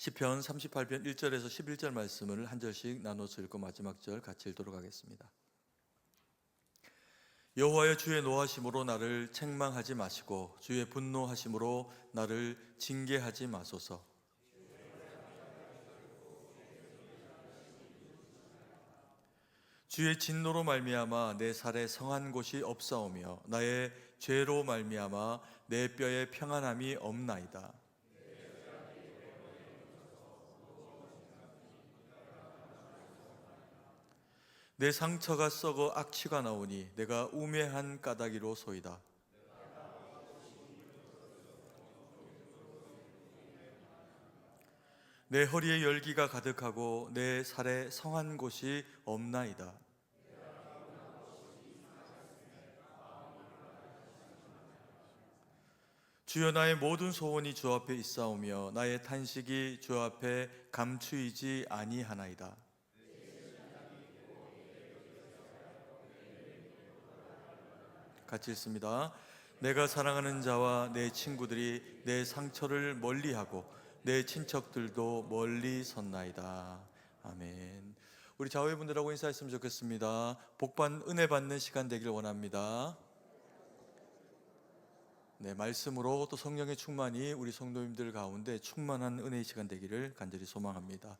시편 38편 1절에서 11절 말씀을 한 절씩 나눠서 읽고 마지막 절 같이 읽도록 하겠습니다. 여호와여, 주의 노하심으로 나를 책망하지 마시고 주의 분노하심으로 나를 징계하지 마소서. 주의 진노로 말미암아 내 살에 성한 곳이 없사오며 나의 죄로 말미암아 내 뼈에 평안함이 없나이다. 내 상처가 썩어 악취가 나오니 내가 우매한 까닭이로소이다. 내 허리에 열기가 가득하고 내 살에 성한 곳이 없나이다. 주여, 나의 모든 소원이 주 앞에 있사오며 나의 탄식이 주 앞에 감추이지 아니하나이다. 같이 읽습니다. 내가 사랑하는 자와 내 친구들이 내 상처를 멀리하고 내 친척들도 멀리 섰나이다. 아멘. 우리 자회분들하고 인사했으면 좋겠습니다. 복받는 은혜 받는 시간 되길 원합니다. 네, 말씀으로 또 성령의 충만이 우리 성도님들 가운데 충만한 은혜의 시간 되기를 간절히 소망합니다.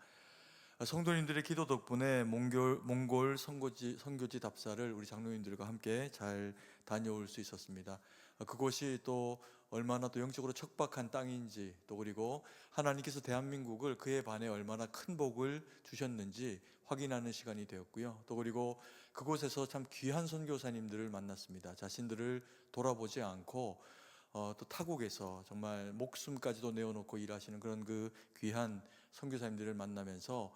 성도님들의 기도 덕분에 몽골 선교지 답사를 우리 장로님들과 함께 잘 다녀올 수 있었습니다. 그곳이 또 얼마나 또 영적으로 척박한 땅인지, 또 그리고 하나님께서 대한민국을 그에 반해 얼마나 큰 복을 주셨는지 확인하는 시간이 되었고요. 또 그리고 그곳에서 참 귀한 선교사님들을 만났습니다. 자신들을 돌아보지 않고 또 타국에서 정말 목숨까지도 내어놓고 일하시는 그런 그 귀한 선교사님들을 만나면서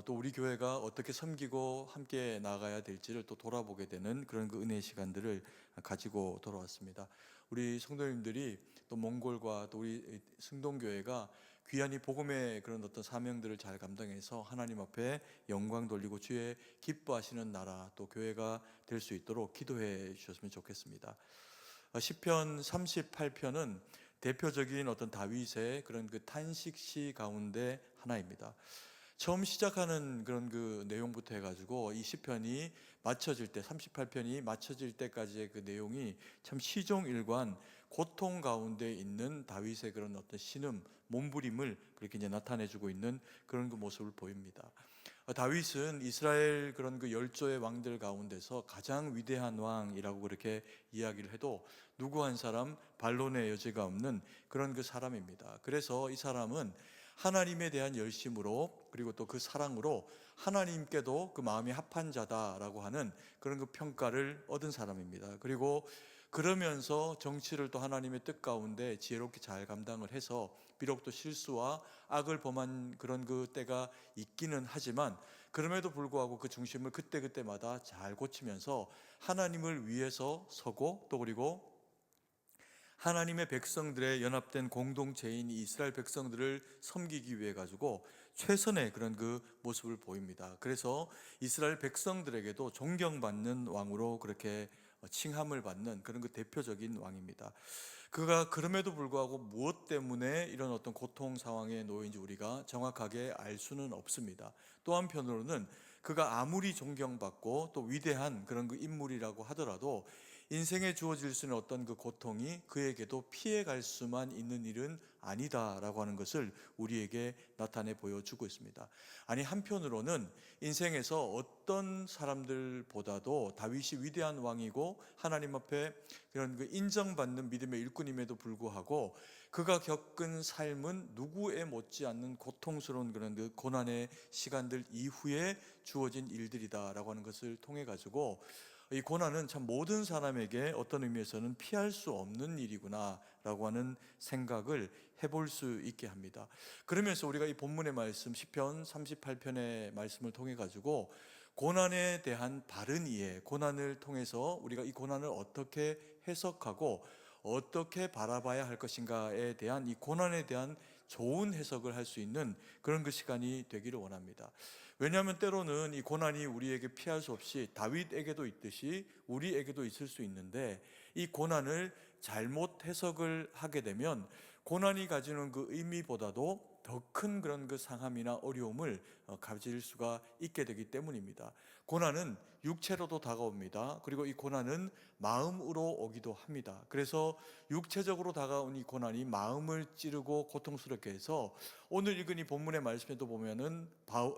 또 우리 교회가 어떻게 섬기고 함께 나가야 될지를 또 돌아보게 되는 그런 그 은혜의 시간들을 가지고 돌아왔습니다. 우리 성도님들이 또 몽골과 또 우리 승동교회가 귀한 이 복음의 그런 어떤 사명들을 잘 감당해서 하나님 앞에 영광 돌리고 주의 기뻐하시는 나라, 또 교회가 될 수 있도록 기도해 주셨으면 좋겠습니다. 시편 38편은 대표적인 어떤 다윗의 그런 그 탄식시 가운데 하나입니다. 처음 시작하는 그런 그 내용부터 해가지고 이 시편이 맞춰질 때, 38편이 맞춰질 때까지의 그 내용이 참 시종일관 고통 가운데 있는 다윗의 그런 어떤 신음, 몸부림을 그렇게 이제 나타내주고 있는 그런 그 모습을 보입니다. 다윗은 이스라엘 그런 그 열조의 왕들 가운데서 가장 위대한 왕이라고 그렇게 이야기를 해도 누구 한 사람 반론의 여지가 없는 그런 그 사람입니다. 그래서 이 사람은 하나님에 대한 열심으로, 그리고 또 그 사랑으로 하나님께도 그 마음이 합한 자다라고 하는 그런 그 평가를 얻은 사람입니다. 그리고 그러면서 정치를 또 하나님의 뜻 가운데 지혜롭게 잘 감당을 해서 비록 또 실수와 악을 범한 그런 그 때가 있기는 하지만 그럼에도 불구하고 그 중심을 그때그때마다 잘 고치면서 하나님을 위해서 서고, 또 그리고 하나님의 백성들의 연합된 공동체인 이스라엘 백성들을 섬기기 위해 가지고 최선의 그런 그 모습을 보입니다. 그래서 이스라엘 백성들에게도 존경받는 왕으로 그렇게 칭함을 받는 그런 그 대표적인 왕입니다. 그가 그럼에도 불구하고 무엇 때문에 이런 어떤 고통 상황에 놓인지 우리가 정확하게 알 수는 없습니다. 또 한편으로는 그가 아무리 존경받고 또 위대한 그런 그 인물이라고 하더라도 인생에 주어질 수 있는 어떤 그 고통이 그에게도 피해갈 수만 있는 일은 아니다라고 하는 것을 우리에게 나타내 보여주고 있습니다. 아니, 한편으로는 인생에서 어떤 사람들보다도 다윗이 위대한 왕이고 하나님 앞에 그런 그 인정받는 믿음의 일꾼임에도 불구하고 그가 겪은 삶은 누구에 못지않는 고통스러운 그런 그 고난의 시간들 이후에 주어진 일들이다라고 하는 것을 통해 가지고 이 고난은 참 모든 사람에게 어떤 의미에서는 피할 수 없는 일이구나 라고 하는 생각을 해볼 수 있게 합니다. 그러면서 우리가 이 본문의 말씀 시편 38편의 말씀을 통해 가지고 고난에 대한 바른 이해, 고난을 통해서 우리가 이 고난을 어떻게 해석하고 어떻게 바라봐야 할 것인가에 대한 이 고난에 대한 좋은 해석을 할 수 있는 그런 그 시간이 되기를 원합니다. 왜냐하면 때로는 이 고난이 우리에게 피할 수 없이 다윗에게도 있듯이 우리에게도 있을 수 있는데, 이 고난을 잘못 해석을 하게 되면 고난이 가지는 그 의미보다도 더 큰 그런 그 상함이나 어려움을 가질 수가 있게 되기 때문입니다. 고난은 육체로도 다가옵니다. 그리고 이 고난은 마음으로 오기도 합니다. 그래서 육체적으로 다가온 이 고난이 마음을 찌르고 고통스럽게 해서 오늘 읽은 이 본문의 말씀에도 보면은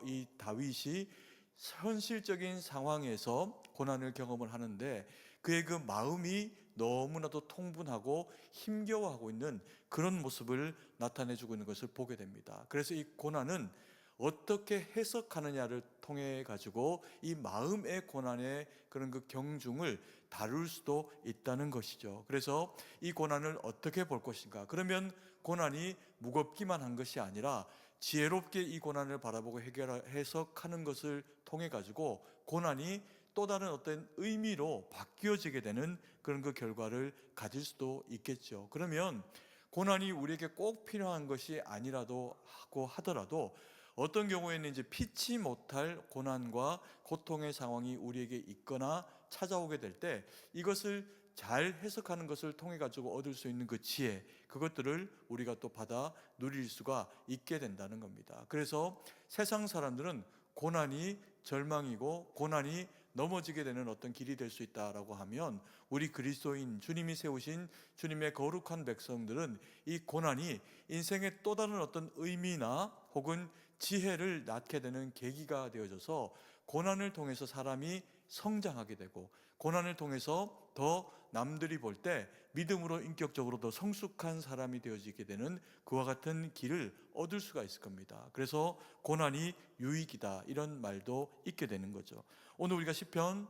이 다윗이 현실적인 상황에서 고난을 경험을 하는데 그의 그 마음이 너무나도 통분하고 힘겨워하고 있는 그런 모습을 나타내주고 있는 것을 보게 됩니다. 그래서 이 고난은 어떻게 해석하느냐를 통해 가지고 이 마음의 고난의 그런 그 경중을 다룰 수도 있다는 것이죠. 그래서 이 고난을 어떻게 볼 것인가? 그러면 고난이 무겁기만 한 것이 아니라 지혜롭게 이 고난을 바라보고 해석하는 것을 통해 가지고 고난이 또 다른 어떤 의미로 바뀌어지게 되는 그런 그 결과를 가질 수도 있겠죠. 그러면 고난이 우리에게 꼭 필요한 것이 아니라도 하고 하더라도 어떤 경우에는 이제 피치 못할 고난과 고통의 상황이 우리에게 있거나 찾아오게 될 때 이것을 잘 해석하는 것을 통해 가지고 얻을 수 있는 그 지혜, 그것들을 우리가 또 받아 누릴 수가 있게 된다는 겁니다. 그래서 세상 사람들은 고난이 절망이고 고난이 넘어지게 되는 어떤 길이 될 수 있다라고 하면 우리 그리스도인 주님이 세우신 주님의 거룩한 백성들은 이 고난이 인생의 또 다른 어떤 의미나 혹은 지혜를 낳게 되는 계기가 되어져서 고난을 통해서 사람이 성장하게 되고 고난을 통해서 더 남들이 볼 때 믿음으로 인격적으로 더 성숙한 사람이 되어지게 되는 그와 같은 길을 얻을 수가 있을 겁니다. 그래서 고난이 유익이다 이런 말도 있게 되는 거죠. 오늘 우리가 시편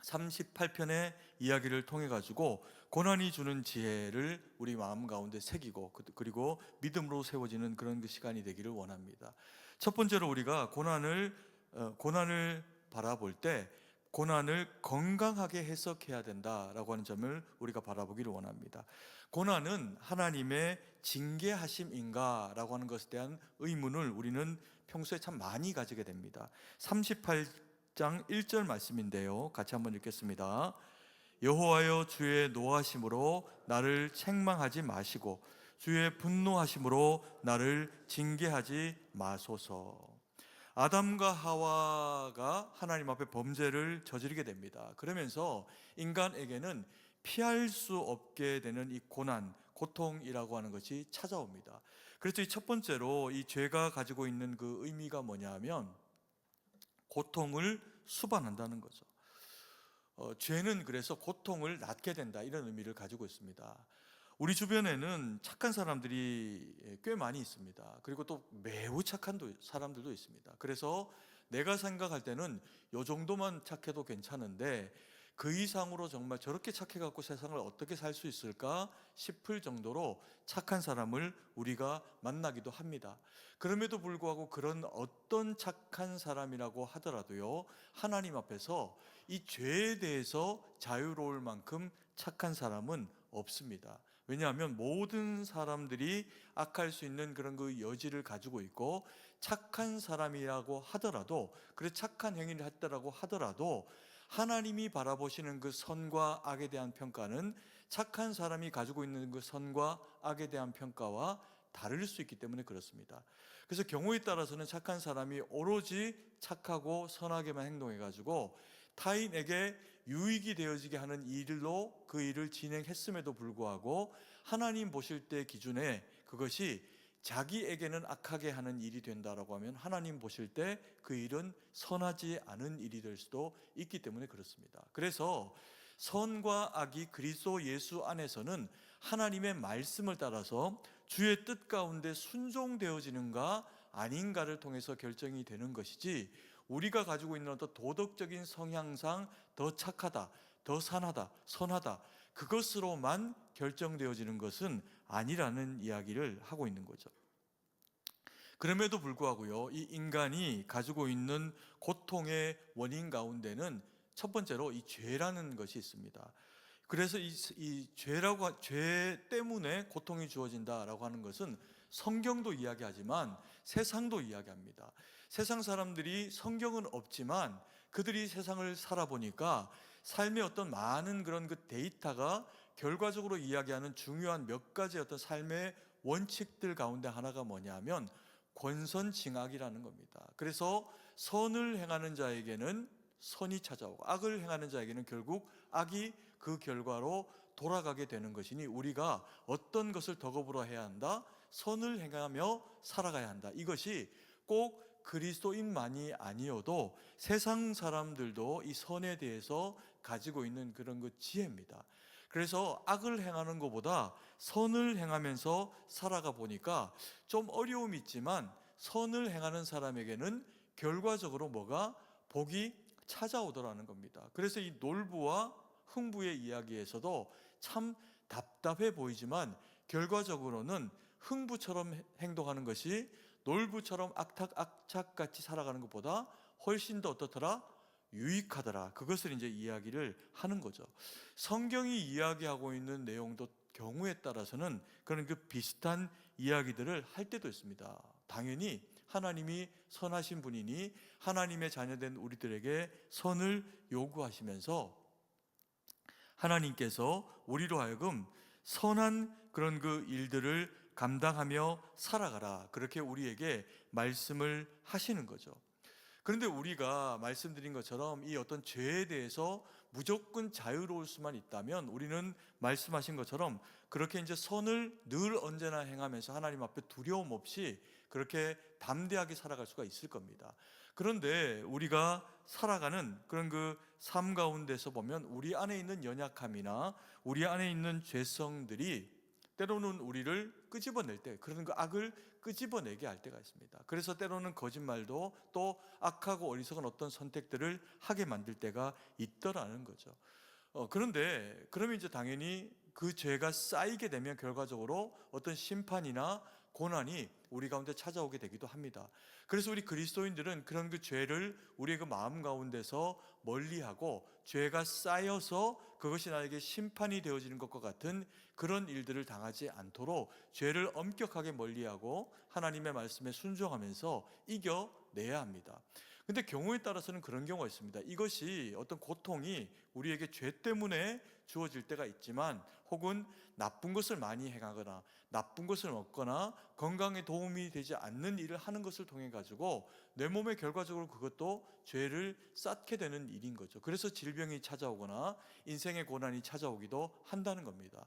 38편의 이야기를 통해 가지고 고난이 주는 지혜를 우리 마음 가운데 새기고 그리고 믿음으로 세워지는 그런 그 시간이 되기를 원합니다. 첫 번째로 우리가 고난을 바라볼 때 고난을 건강하게 해석해야 된다라고 하는 점을 우리가 바라보기를 원합니다. 고난은 하나님의 징계하심인가라고 하는 것에 대한 의문을 우리는 평소에 참 많이 가지게 됩니다. 38장 1절 말씀인데요, 같이 한번 읽겠습니다. 여호와여, 주의 노하심으로 나를 책망하지 마시고 주의 분노하심으로 나를 징계하지 마소서. 아담과 하와가 하나님 앞에 범죄를 저지르게 됩니다. 그러면서 인간에게는 피할 수 없게 되는 이 고난, 고통이라고 하는 것이 찾아옵니다. 그래서 이 첫 번째로 이 죄가 가지고 있는 그 의미가 뭐냐면 고통을 수반한다는 거죠. 죄는 그래서 고통을 낳게 된다 이런 의미를 가지고 있습니다. 우리 주변에는 착한 사람들이 꽤 많이 있습니다. 그리고 또 매우 착한 사람들도 있습니다. 그래서 내가 생각할 때는 요 정도만 착해도 괜찮은데 그 이상으로 정말 저렇게 착해갖고 세상을 어떻게 살 수 있을까 싶을 정도로 착한 사람을 우리가 만나기도 합니다. 그럼에도 불구하고 그런 어떤 착한 사람이라고 하더라도요, 하나님 앞에서 이 죄에 대해서 자유로울 만큼 착한 사람은 없습니다. 왜냐하면 모든 사람들이 악할 수 있는 그런 그 여지를 가지고 있고 착한 사람이라고 하더라도, 그래 착한 행위를 했다라고 하더라도 하나님이 바라보시는 그 선과 악에 대한 평가는 착한 사람이 가지고 있는 그 선과 악에 대한 평가와 다를 수 있기 때문에 그렇습니다. 그래서 경우에 따라서는 착한 사람이 오로지 착하고 선하게만 행동해가지고 타인에게 유익이 되어지게 하는 일로 그 일을 진행했음에도 불구하고 하나님 보실 때 기준에 그것이 자기에게는 악하게 하는 일이 된다라고 하면 하나님 보실 때 그 일은 선하지 않은 일이 될 수도 있기 때문에 그렇습니다. 그래서 선과 악이 그리스도 예수 안에서는 하나님의 말씀을 따라서 주의 뜻 가운데 순종되어지는가 아닌가를 통해서 결정이 되는 것이지, 우리가 가지고 있는 어떤 도덕적인 성향상 더 착하다, 더 선하다 그것으로만 결정되어지는 것은 아니라는 이야기를 하고 있는 거죠. 그럼에도 불구하고요, 이 인간이 가지고 있는 고통의 원인 가운데는 첫 번째로 이 죄라는 것이 있습니다. 그래서 죄 때문에 고통이 주어진다라고 하는 것은 성경도 이야기하지만 세상도 이야기합니다. 세상 사람들이 성경은 없지만 그들이 세상을 살아보니까 삶의 어떤 많은 그런 그 데이터가 결과적으로 이야기하는 중요한 몇 가지 어떤 삶의 원칙들 가운데 하나가 뭐냐면 권선징악이라는 겁니다. 그래서 선을 행하는 자에게는 선이 찾아오고 악을 행하는 자에게는 결국 악이 그 결과로 돌아가게 되는 것이니 우리가 어떤 것을 덕업으로 해야 한다? 선을 행하며 살아가야 한다. 이것이 꼭 그리스도인만이 아니어도 세상 사람들도 이 선에 대해서 가지고 있는 그런 그 지혜입니다. 그래서 악을 행하는 것보다 선을 행하면서 살아가 보니까 좀 어려움이 있지만 선을 행하는 사람에게는 결과적으로 뭐가 복이 찾아오더라는 겁니다. 그래서 이 놀부와 흥부의 이야기에서도 참 답답해 보이지만 결과적으로는 흥부처럼 행동하는 것이 놀부처럼 악착같이 살아가는 것보다 훨씬 더 어떻더라? 유익하더라. 그것을 이제 이야기를 하는 거죠. 성경이 이야기하고 있는 내용도 경우에 따라서는 그런 그 비슷한 이야기들을 할 때도 있습니다. 당연히 하나님이 선하신 분이니 하나님의 자녀된 우리들에게 선을 요구하시면서 하나님께서 우리로 하여금 선한 그런 그 일들을 감당하며 살아가라, 그렇게 우리에게 말씀을 하시는 거죠. 그런데 우리가 말씀드린 것처럼 이 어떤 죄에 대해서 무조건 자유로울 수만 있다면 우리는 말씀하신 것처럼 그렇게 이제 선을 늘 언제나 행하면서 하나님 앞에 두려움 없이 그렇게 담대하게 살아갈 수가 있을 겁니다. 그런데 우리가 살아가는 그런 그 삶 가운데서 보면 우리 안에 있는 연약함이나 우리 안에 있는 죄성들이 때로는 우리를 끄집어낼 때, 그런 그 악을 끄집어내게 할 때가 있습니다. 그래서 때로는 거짓말도 또 악하고 어리석은 어떤 선택들을 하게 만들 때가 있더라는 거죠. 그런데 그러면 이제 당연히 그 죄가 쌓이게 되면 결과적으로 어떤 심판이나 고난이 우리 가운데 찾아오게 되기도 합니다. 그래서 우리 그리스도인들은 그런 그 죄를 우리의 그 마음 가운데서 멀리하고 죄가 쌓여서 그것이 나에게 심판이 되어지는 것과 같은 그런 일들을 당하지 않도록 죄를 엄격하게 멀리하고 하나님의 말씀에 순종하면서 이겨내야 합니다. 근데 경우에 따라서는 그런 경우가 있습니다. 이것이 어떤 고통이 우리에게 죄 때문에 주어질 때가 있지만, 혹은 나쁜 것을 많이 행하거나 나쁜 것을 먹거나 건강에 도움이 되지 않는 일을 하는 것을 통해 가지고 내 몸에 결과적으로 그것도 죄를 쌓게 되는 일인 거죠. 그래서 질병이 찾아오거나 인생의 고난이 찾아오기도 한다는 겁니다.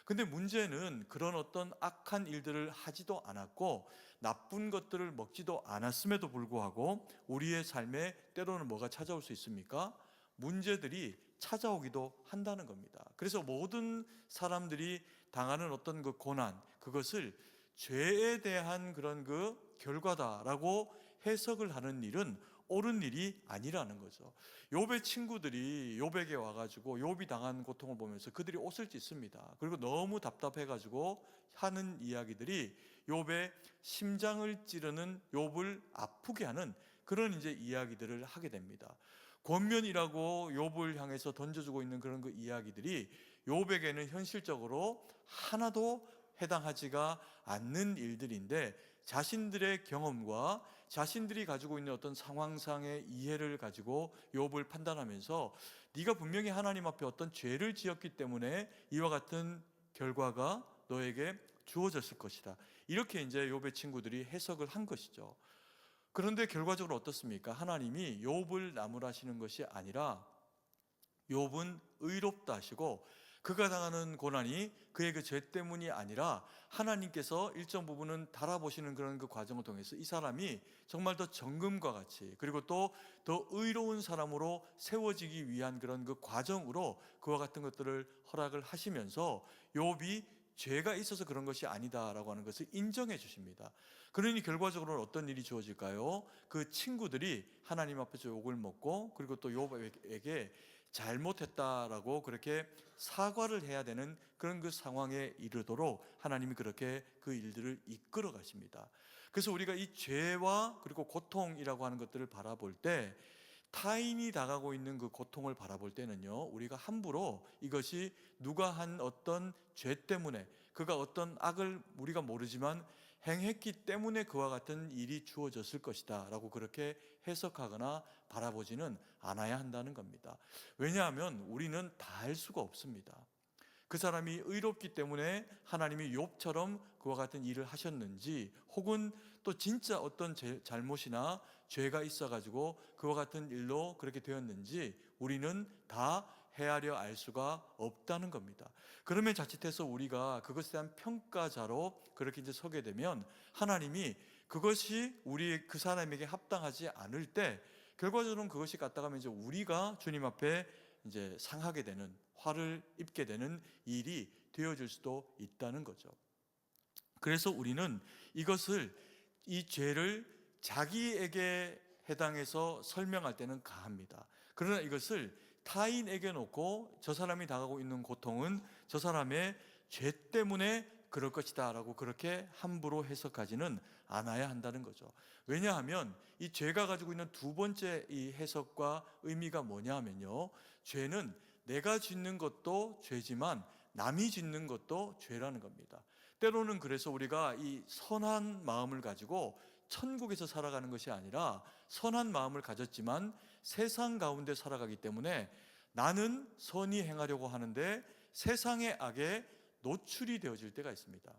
근데 문제는 그런 어떤 악한 일들을 하지도 않았고 나쁜 것들을 먹지도 않았음에도 불구하고 우리의 삶에 때로는 뭐가 찾아올 수 있습니까? 문제들이 찾아오기도 한다는 겁니다. 그래서 모든 사람들이 당하는 어떤 그 고난, 그것을 죄에 대한 그런 그 결과다라고 해석을 하는 일은 옳은 일이 아니라는 거죠. 욥의 친구들이 욥에게 와가지고 욥이 당한 고통을 보면서 그들이 옷을 찢습니다. 그리고 너무 답답해가지고 하는 이야기들이 욥의 심장을 찌르는, 욥을 아프게 하는 그런 이제 이야기들을 하게 됩니다. 권면이라고 욥을 향해서 던져주고 있는 그런 그 이야기들이 욥에게는 현실적으로 하나도 해당하지가 않는 일들인데, 자신들의 경험과 자신들이 가지고 있는 어떤 상황상의 이해를 가지고 욥을 판단하면서 네가 분명히 하나님 앞에 어떤 죄를 지었기 때문에 이와 같은 결과가 너에게 주어졌을 것이다, 이렇게 이제 욥의 친구들이 해석을 한 것이죠. 그런데 결과적으로 어떻습니까? 하나님이 욥을 나무라시는 것이 아니라 욥은 의롭다 하시고 그가 당하는 고난이 그의 그 죄 때문이 아니라 하나님께서 일정 부분은 달아보시는 그런 그 과정을 통해서 이 사람이 정말 더 정금과 같이, 그리고 또 더 의로운 사람으로 세워지기 위한 그런 그 과정으로 그와 같은 것들을 허락을 하시면서 욥이 죄가 있어서 그런 것이 아니다라고 하는 것을 인정해 주십니다. 그러니 결과적으로는 어떤 일이 주어질까요? 그 친구들이 하나님 앞에서 욕을 먹고, 그리고 또 욥에게 잘못했다라고 그렇게 사과를 해야 되는 그런 그 상황에 이르도록 하나님이 그렇게 그 일들을 이끌어 가십니다. 그래서 우리가 이 죄와 그리고 고통이라고 하는 것들을 바라볼 때, 타인이 당하고 있는 그 고통을 바라볼 때는요, 우리가 함부로 이것이 누가 한 어떤 죄 때문에, 그가 어떤 악을 우리가 모르지만 행했기 때문에 그와 같은 일이 주어졌을 것이다 라고 그렇게 해석하거나 바라보지는 않아야 한다는 겁니다. 왜냐하면 우리는 다 할 수가 없습니다. 그 사람이 의롭기 때문에 하나님이 욥처럼 그와 같은 일을 하셨는지, 혹은 또 진짜 어떤 잘못이나 죄가 있어가지고 그와 같은 일로 그렇게 되었는지 우리는 다 헤아려 알 수가 없다는 겁니다. 그러면 자칫해서 우리가 그것에 대한 평가자로 그렇게 이제 서게 되면 하나님이 그것이 우리 그 사람에게 합당하지 않을 때 결과적으로는 그것이 갖다가면 이제 우리가 주님 앞에 이제 상하게 되는, 화를 입게 되는 일이 되어질 수도 있다는 거죠. 그래서 우리는 이것을, 이 죄를 자기에게 해당해서 설명할 때는 가합니다. 그러나 이것을 타인에게 놓고 저 사람이 당하고 있는 고통은 저 사람의 죄 때문에 그럴 것이다 라고 그렇게 함부로 해석하지는 않아야 한다는 거죠. 왜냐하면 이 죄가 가지고 있는 두 번째 이 해석과 의미가 뭐냐 하면요, 죄는 내가 짓는 것도 죄지만 남이 짓는 것도 죄라는 겁니다. 때로는 그래서 우리가 이 선한 마음을 가지고 천국에서 살아가는 것이 아니라 선한 마음을 가졌지만 세상 가운데 살아가기 때문에 나는 선히 행하려고 하는데 세상의 악에 노출이 되어질 때가 있습니다.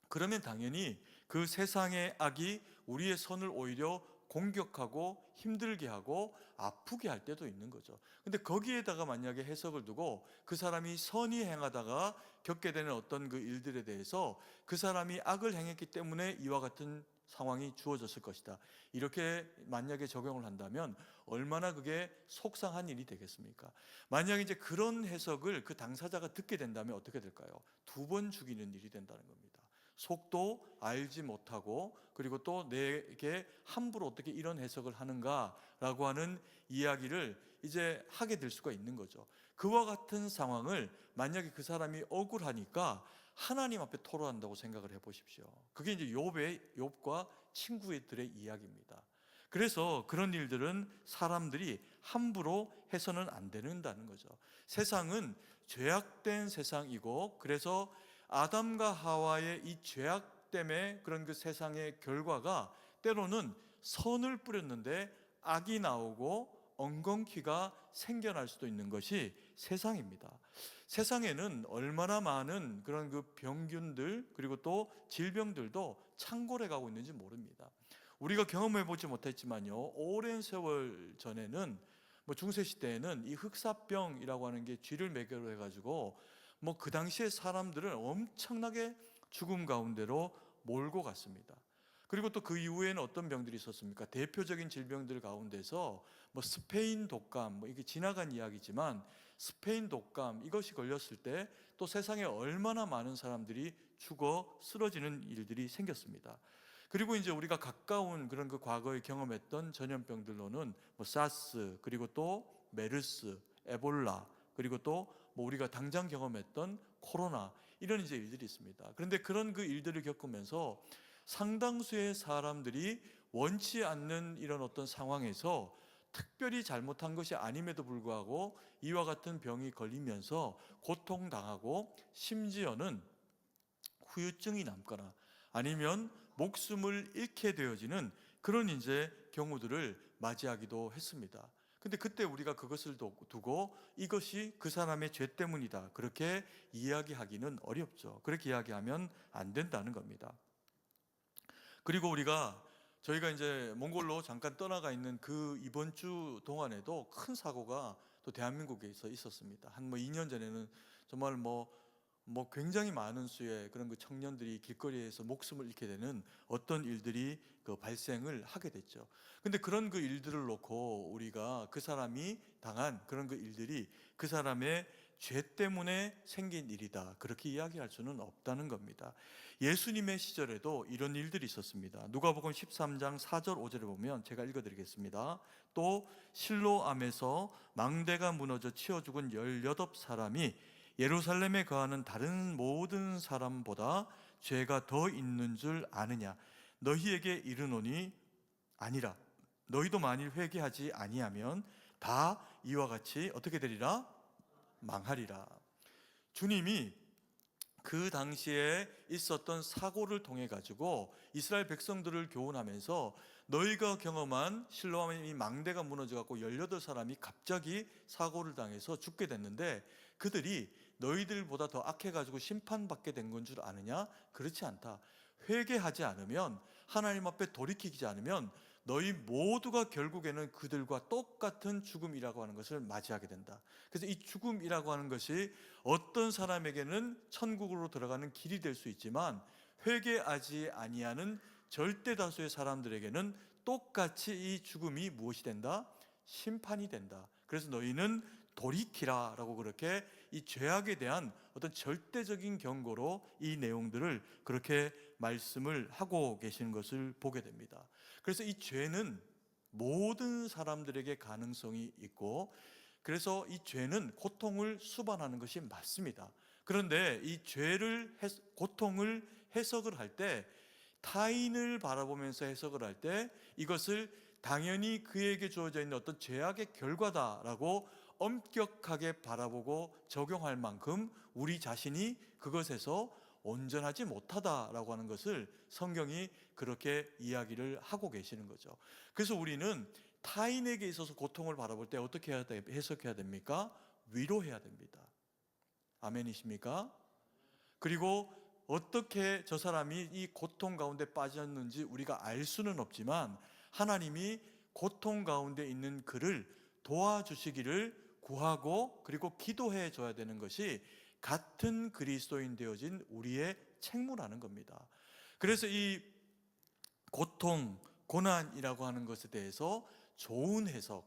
그러면 당연히 그 세상의 악이 우리의 선을 오히려 공격하고 힘들게 하고 아프게 할 때도 있는 거죠. 근데 거기에다가 만약에 해석을 두고 그 사람이 선히 행하다가 겪게 되는 어떤 그 일들에 대해서 그 사람이 악을 행했기 때문에 이와 같은 상황이 주어졌을 것이다, 이렇게 만약에 적용을 한다면 얼마나 그게 속상한 일이 되겠습니까? 만약에 이제 그런 해석을 그 당사자가 듣게 된다면 어떻게 될까요? 두 번 죽이는 일이 된다는 겁니다. 속도 알지 못하고, 그리고 또 내게 함부로 어떻게 이런 해석을 하는가라고 하는 이야기를 이제 하게 될 수가 있는 거죠. 그와 같은 상황을 만약에 그 사람이 억울하니까 하나님 앞에 토로한다고 생각을 해보십시오. 그게 이제 욥과 친구들의 이야기입니다. 그래서 그런 일들은 사람들이 함부로 해서는 안 된다는 거죠. 세상은 죄악된 세상이고, 그래서 아담과 하와의 이 죄악 때문에 그런 그 세상의 결과가 때로는 선을 뿌렸는데 악이 나오고 엉겅퀴가 생겨날 수도 있는 것이 세상입니다. 세상에는 얼마나 많은 그런 그 병균들, 그리고 또 질병들도 창궐해 가고 있는지 모릅니다. 우리가 경험해 보지 못했지만요, 오랜 세월 전에는 중세 시대에는 이 흑사병이라고 하는 게 쥐를 매개로 해가지고 그 당시에 사람들은 엄청나게 죽음 가운데로 몰고 갔습니다. 그리고 또 그 이후에는 어떤 병들이 있었습니까? 대표적인 질병들 가운데서 스페인 독감, 이게 지나간 이야기지만 스페인 독감 이것이 걸렸을 때 또 세상에 얼마나 많은 사람들이 죽어 쓰러지는 일들이 생겼습니다. 그리고 이제 우리가 가까운 그런 그 과거에 경험했던 전염병들로는 사스, 그리고 또 메르스, 에볼라, 그리고 또 우리가 당장 경험했던 코로나, 이런 이제 일들이 있습니다. 그런데 그런 그 일들을 겪으면서 상당수의 사람들이 원치 않는 이런 어떤 상황에서 특별히 잘못한 것이 아님에도 불구하고 이와 같은 병이 걸리면서 고통당하고 심지어는 후유증이 남거나 아니면 목숨을 잃게 되어지는 그런 이제 경우들을 맞이하기도 했습니다. 근데 그때 우리가 그것을 두고 이것이 그 사람의 죄 때문이다, 그렇게 이야기하기는 어렵죠. 그렇게 이야기하면 안 된다는 겁니다. 그리고 저희가 이제 몽골로 잠깐 떠나가 있는 그 이번 주 동안에도 큰 사고가 또 대한민국에서 있었습니다. 한 2년 전에는 정말 굉장히 많은 수의 그런 그 청년들이 길거리에서 목숨을 잃게 되는 어떤 일들이 그 발생을 하게 됐죠. 근데 그런 그 일들을 놓고 우리가 그 사람이 당한 그런 그 일들이 그 사람의 죄 때문에 생긴 일이다, 그렇게 이야기할 수는 없다는 겁니다. 예수님의 시절에도 이런 일들이 있었습니다. 누가복음 13장 4절 5절에 보면 제가 읽어드리겠습니다. 또 실로암에서 망대가 무너져 치어 죽은 18사람이 예루살렘에 거하는 다른 모든 사람보다 죄가 더 있는 줄 아느냐? 너희에게 이르노니 아니라. 너희도 만일 회개하지 아니하면 다 이와 같이 어떻게 되리라? 망하리라. 주님이 그 당시에 있었던 사고를 통해 가지고 이스라엘 백성들을 교훈하면서 너희가 경험한 실로암의 이 망대가 무너져 갖고 18사람이 갑자기 사고를 당해서 죽게 됐는데 그들이 너희들보다 더 악해가지고 심판받게 된 건 줄 아느냐? 그렇지 않다. 회개하지 않으면, 하나님 앞에 돌이키지 않으면 너희 모두가 결국에는 그들과 똑같은 죽음이라고 하는 것을 맞이하게 된다. 그래서 이 죽음이라고 하는 것이 어떤 사람에게는 천국으로 들어가는 길이 될 수 있지만, 회개하지 아니하는 절대 다수의 사람들에게는 똑같이 이 죽음이 무엇이 된다? 심판이 된다. 그래서 너희는 돌이키라 라고 그렇게 이 죄악에 대한 어떤 절대적인 경고로 이 내용들을 그렇게 말씀을 하고 계시는 것을 보게 됩니다. 그래서 이 죄는 모든 사람들에게 가능성이 있고, 그래서 이 죄는 고통을 수반하는 것이 맞습니다. 그런데 이 고통을 해석을 할 때, 타인을 바라보면서 해석을 할 때 이것을 당연히 그에게 주어져 있는 어떤 죄악의 결과다라고 엄격하게 바라보고 적용할 만큼 우리 자신이 그것에서 온전하지 못하다라고 하는 것을 성경이 그렇게 이야기를 하고 계시는 거죠. 그래서 우리는 타인에게 있어서 고통을 바라볼 때 어떻게 해석해야 됩니까? 위로해야 됩니다. 아멘이십니까? 그리고 어떻게 저 사람이 이 고통 가운데 빠졌는지 우리가 알 수는 없지만, 하나님이 고통 가운데 있는 그를 도와주시기를 구하고 그리고 기도해 줘야 되는 것이 같은 그리스도인 되어진 우리의 책무라는 겁니다. 그래서 이 고통, 고난이라고 하는 것에 대해서 좋은 해석,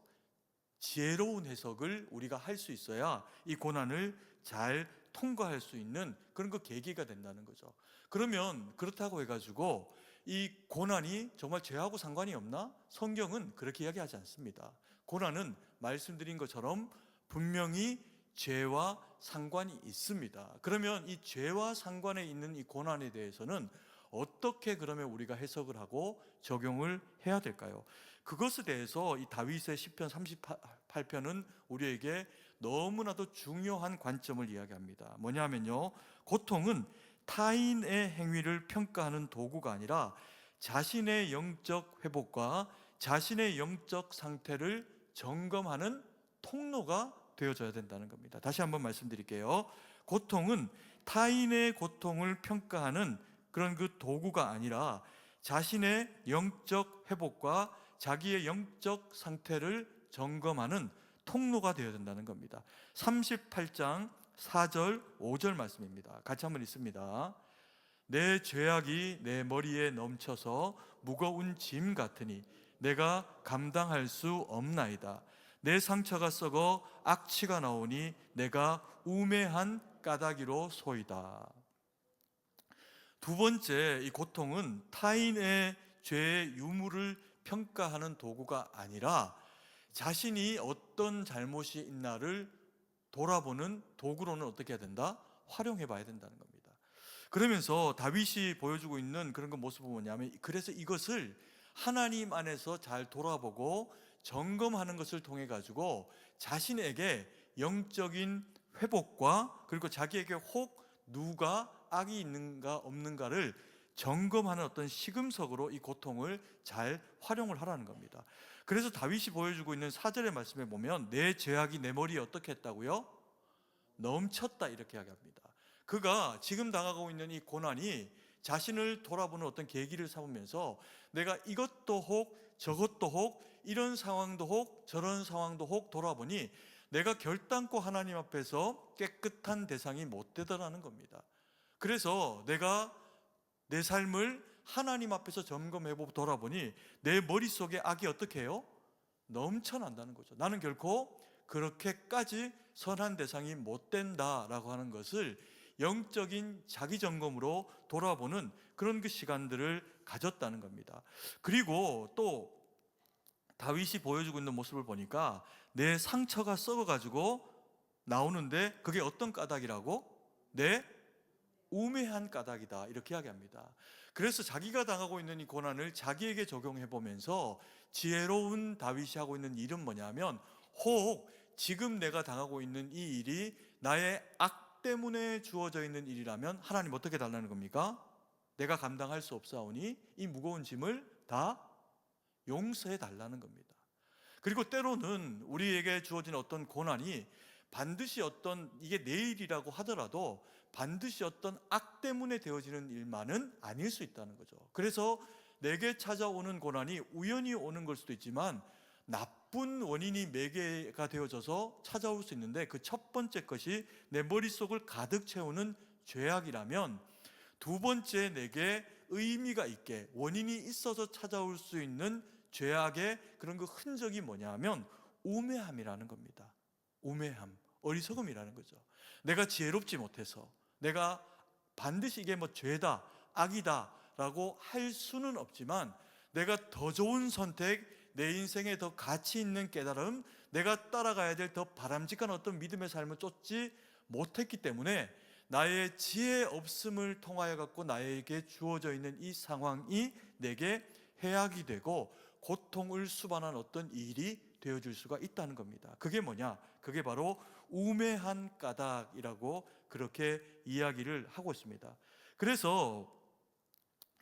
지혜로운 해석을 우리가 할 수 있어야 이 고난을 잘 통과할 수 있는 그런 그 계기가 된다는 거죠. 그러면 그렇다고 해가지고 이 고난이 정말 죄하고 상관이 없나? 성경은 그렇게 이야기하지 않습니다. 고난은 말씀드린 것처럼 분명히 죄와 상관이 있습니다. 그러면 이 죄와 상관에 있는 이 고난에 대해서는 어떻게 그러면 우리가 해석을 하고 적용을 해야 될까요? 그것에 대해서 이 다윗의 시편 38편은 우리에게 너무나도 중요한 관점을 이야기합니다. 뭐냐면요, 고통은 타인의 행위를 평가하는 도구가 아니라 자신의 영적 회복과 자신의 영적 상태를 점검하는 통로가 되어져야 된다는 겁니다. 다시 한번 말씀드릴게요. 고통은 타인의 고통을 평가하는 그런 그 도구가 아니라 자신의 영적 회복과 자기의 영적 상태를 점검하는 통로가 되어야 된다는 겁니다. 38장 4절 5절 말씀입니다. 같이 한번 읽습니다. 내 죄악이 내 머리에 넘쳐서 무거운 짐 같으니 내가 감당할 수 없나이다. 내 상처가 썩어 악취가 나오니 내가 우매한 까닭이로 소이다. 두 번째, 이 고통은 타인의 죄의 유무를 평가하는 도구가 아니라 자신이 어떤 잘못이 있나를 돌아보는 도구로는 어떻게 해야 된다? 활용해 봐야 된다는 겁니다. 그러면서 다윗이 보여주고 있는 그런 그 모습은 뭐냐면, 그래서 이것을 하나님 안에서 잘 돌아보고 점검하는 것을 통해 가지고 자신에게 영적인 회복과 그리고 자기에게 혹 누가 악이 있는가 없는가를 점검하는 어떤 시금석으로 이 고통을 잘 활용을 하라는 겁니다. 그래서 다윗이 보여주고 있는 4절의 말씀에 보면 내 죄악이 내 머리에 어떻게 했다고요? 넘쳤다, 이렇게 이야기합니다. 그가 지금 당하고 있는 이 고난이 자신을 돌아보는 어떤 계기를 삼으면서 내가 이것도 혹 저것도 혹 이런 상황도 혹 저런 상황도 혹 돌아보니 내가 결단코 하나님 앞에서 깨끗한 대상이 못 되더라는 겁니다. 그래서 내가 내 삶을 하나님 앞에서 점검해보고 돌아보니 내 머릿속에 악이 어떻게 해요? 넘쳐난다는 거죠. 나는 결코 그렇게까지 선한 대상이 못 된다라고 하는 것을 영적인 자기 점검으로 돌아보는 그런 그 시간들을 가졌다는 겁니다. 그리고 또 다윗이 보여주고 있는 모습을 보니까 내 상처가 썩어가지고 나오는데 그게 어떤 까닭이라고? 내 우매한 까닭이다, 이렇게 이야기합니다. 그래서 자기가 당하고 있는 이 고난을 자기에게 적용해 보면서 지혜로운 다윗이 하고 있는 일은 뭐냐면, 혹 지금 내가 당하고 있는 이 일이 나의 악 때문에 주어져 있는 일이라면 하나님 어떻게 달라는 겁니까? 내가 감당할 수 없사오니 이 무거운 짐을 다 용서해 달라는 겁니다. 그리고 때로는 우리에게 주어진 어떤 고난이 반드시 어떤, 이게 내 일이라고 하더라도 반드시 어떤 악 때문에 되어지는 일만은 아닐 수 있다는 거죠. 그래서 내게 찾아오는 고난이 우연히 오는 걸 수도 있지만 나쁜 원인이 매개가 되어져서 찾아올 수 있는데, 그 첫 번째 것이 내 머릿속을 가득 채우는 죄악이라면, 두 번째 내게 의미가 있게 원인이 있어서 찾아올 수 있는 죄악의 그런 그 흔적이 뭐냐 하면 우매함이라는 겁니다. 우매함, 어리석음이라는 거죠. 내가 지혜롭지 못해서, 내가 반드시 이게 뭐 죄다, 악이다 라고 할 수는 없지만, 내가 더 좋은 선택, 내 인생에 더 가치 있는 깨달음, 내가 따라가야 될 더 바람직한 어떤 믿음의 삶을 쫓지 못했기 때문에 나의 지혜 없음을 통하여 갖고 나에게 주어져 있는 이 상황이 내게 해악이 되고 고통을 수반한 어떤 일이 되어질 수가 있다는 겁니다. 그게 뭐냐? 그게 바로 우매한 까닭이라고 그렇게 이야기를 하고 있습니다. 그래서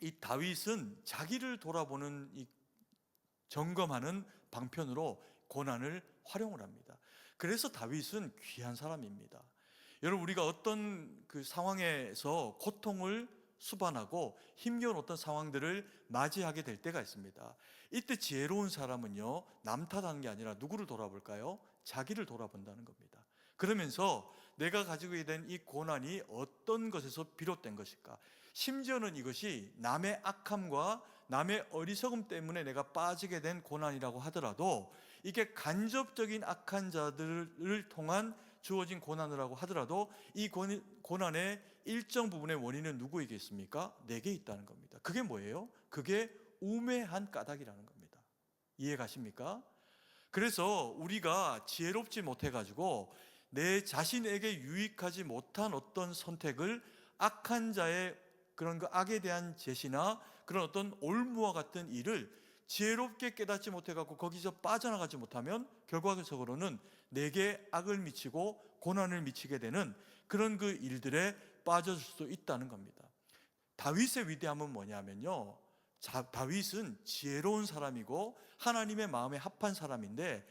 이 다윗은 자기를 돌아보는, 이 점검하는 방편으로 고난을 활용을 합니다. 그래서 다윗은 귀한 사람입니다. 여러분, 우리가 어떤 그 상황에서 고통을 수반하고 힘겨운 어떤 상황들을 맞이하게 될 때가 있습니다. 이때 지혜로운 사람은요, 남 탓하는 게 아니라 누구를 돌아볼까요? 자기를 돌아본다는 겁니다. 그러면서 내가 가지고 된 이 고난이 어떤 것에서 비롯된 것일까? 심지어는 이것이 남의 악함과 남의 어리석음 때문에 내가 빠지게 된 고난이라고 하더라도, 이게 간접적인 악한 자들을 통한 주어진 고난이라고 하더라도 이 고난의 일정 부분의 원인은 누구에게 있습니까? 내게 있다는 겁니다. 그게 뭐예요? 그게 우매한 까닭이라는 겁니다. 이해 가십니까? 그래서 우리가 지혜롭지 못해가지고 내 자신에게 유익하지 못한 어떤 선택을, 악한 자의 그런 그 악에 대한 제시나 그런 어떤 올무와 같은 일을 지혜롭게 깨닫지 못해갖고 거기서 빠져나가지 못하면 결과적으로는 내게 악을 미치고 고난을 미치게 되는 그런 그 일들에 빠질 수도 있다는 겁니다. 다윗의 위대함은 뭐냐면요, 다윗은 지혜로운 사람이고 하나님의 마음에 합한 사람인데,